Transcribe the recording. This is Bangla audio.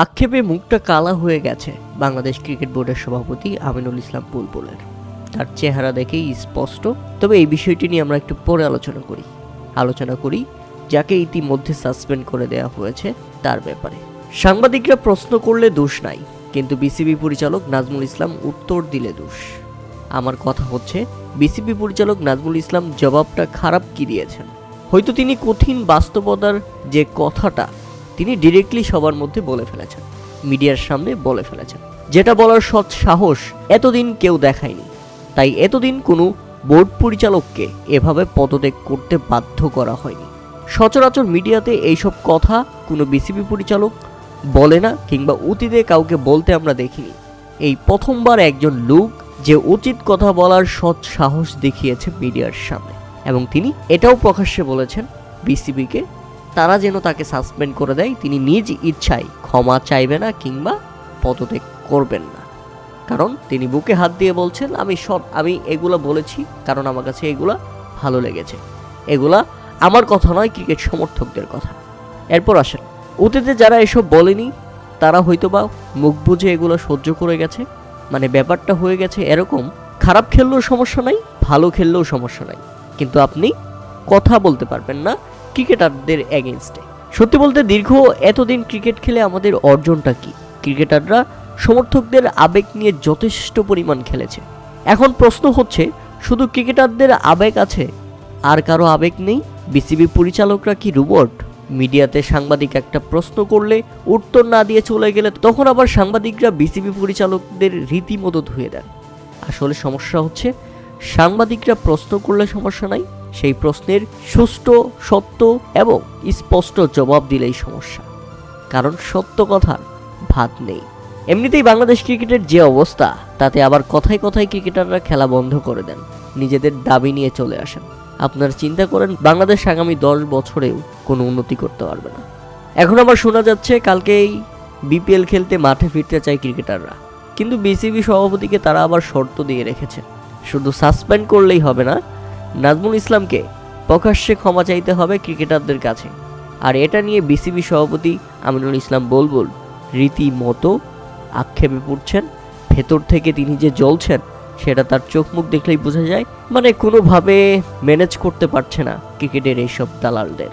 আক্ষেপে মুখটা কালা হয়ে গেছে বাংলাদেশ ক্রিকেট বোর্ডের সভাপতি আমিনুল ইসলাম বুলবুলের। তার চেহারা দেখেই স্পষ্ট। তবে এই বিষয়টি নিয়ে আমরা একটু পরে আলোচনা করি যাকে ইতিমধ্যে সাসপেন্ড করে দেওয়া হয়েছে তার ব্যাপারে। সাংবাদিকরা প্রশ্ন করলে দোষ নাই, কিন্তু বিসিবি পরিচালক নাজমুল ইসলাম উত্তর দিলে দোষ। আমার কথা হচ্ছে, বিসিবি পরিচালক নাজমুল ইসলাম জবাবটা খারাপ কি দিয়েছেন। হয়তো তিনি কঠিন বাস্তবতার যে কথাটা তিনি ডিরেক্টলি সবার মধ্যে বলে ফেলেছেন, মিডিয়ার সামনে বলে ফেলেছেন, যেটা বলার সৎ সাহস এতদিন কেউ দেখায়নি। তাই এতদিন কোনো বোর্ড পরিচালককে এভাবে পদত্যাগ করতে বাধ্য করা হয়নি। সচরাচর মিডিয়াতে এইসব কথা কোনো বিসিবি পরিচালক বলে না, কিংবা অতীতে কাউকে বলতে আমরা দেখিনি। এই প্রথমবার একজন লোক যে উচিত কথা বলার সৎ সাহস দেখিয়েছে মিডিয়ার সামনে, এবং তিনি এটাও প্রকাশ্যে বলেছেন বিসিবিকে তারা যেন তাকে সাসপেন্ড করে দেয়। তিনি নিজ ইচ্ছায় ক্ষমা চাইবে না কিংবা পদত্যাগ করবেন না, কারণ তিনি বুকে হাত দিয়ে বলছেন আমি এগুলা বলেছি কারণ আমার কাছে এগুলা ভালো লেগেছে, এগুলা আমার কথা নয়, ক্রিকেট সমর্থকদের কথা। এরপর আসেন, অতীতে যারা এসব বলেনি তারা হয়তোবা মুখ বুঝে এগুলো সহ্য করে গেছে। মানে ব্যাপারটা হয়ে গেছে এরকম, খারাপ খেললেও সমস্যা নাই, ভালো খেললেও সমস্যা নাই, কিন্তু আপনি কথা বলতে পারবেন না ক্রিকেটারদের এগেনস্টে। সত্যি বলতে দীর্ঘ এতদিন ক্রিকেট খেলে আমাদের অর্জনটা কি? ক্রিকেটাররা সমর্থকদের আবেগ নিয়ে যথেষ্ট পরিমাণ খেলেছে। এখন প্রশ্ন হচ্ছে, শুধু ক্রিকেটারদের আবেগ আছে আর কারো আবেগ নেই? বিসিবি পরিচালকরা কি রোবট? মিডিয়াতে সাংবাদিক একটা প্রশ্ন করলে উত্তর না দিয়ে চলে গেলে তখন আবার সাংবাদিকরা বিসিবি পরিচালকদের রীতিমতো ধুয়ে দেন। আসলে সমস্যা হচ্ছে, সাংবাদিকরা প্রশ্ন করলে সমস্যা নাই, সেই প্রশ্নের সুষ্ঠু, সত্য এবং স্পষ্ট জবাব দিলেই সমস্যা, কারণ সত্য কথার ভাত নেই। এমনিতেই বাংলাদেশ ক্রিকেটের যে অবস্থা, তাতে আবার কথায় কথায় ক্রিকেটাররা খেলা বন্ধ করে দেন, নিজেদের দাবি নিয়ে চলে আসেন। আপনারা চিন্তা করেন, বাংলাদেশ আগামী 10 বছরেও কোনো উন্নতি করতে পারবে না। এখন আবার শোনা যাচ্ছে কালকেই বিপিএল খেলতে মাঠে ফিরতে চায় ক্রিকেটাররা, কিন্তু বিসিবি সভাপতিকে তারা আবার শর্ত দিয়ে রেখেছে, শুধু সাসপেন্ড করলেই হবে না, নাজমুল ইসলামকে প্রকাশ্যে ক্ষমা চাইতে হবে ক্রিকেটারদের কাছে। আর এটা নিয়ে বিসিবি সভাপতি আমিনুল ইসলাম বুলবুল রীতিমতো আক্ষেপে পড়ছেন। ভেতর থেকে তিনি যে জ্বলছেন সেটা তার চোখ মুখ দেখলেই বোঝা যায়। মানে কোনোভাবে ম্যানেজ করতে পারছে না ক্রিকেটের এইসব দালালদের।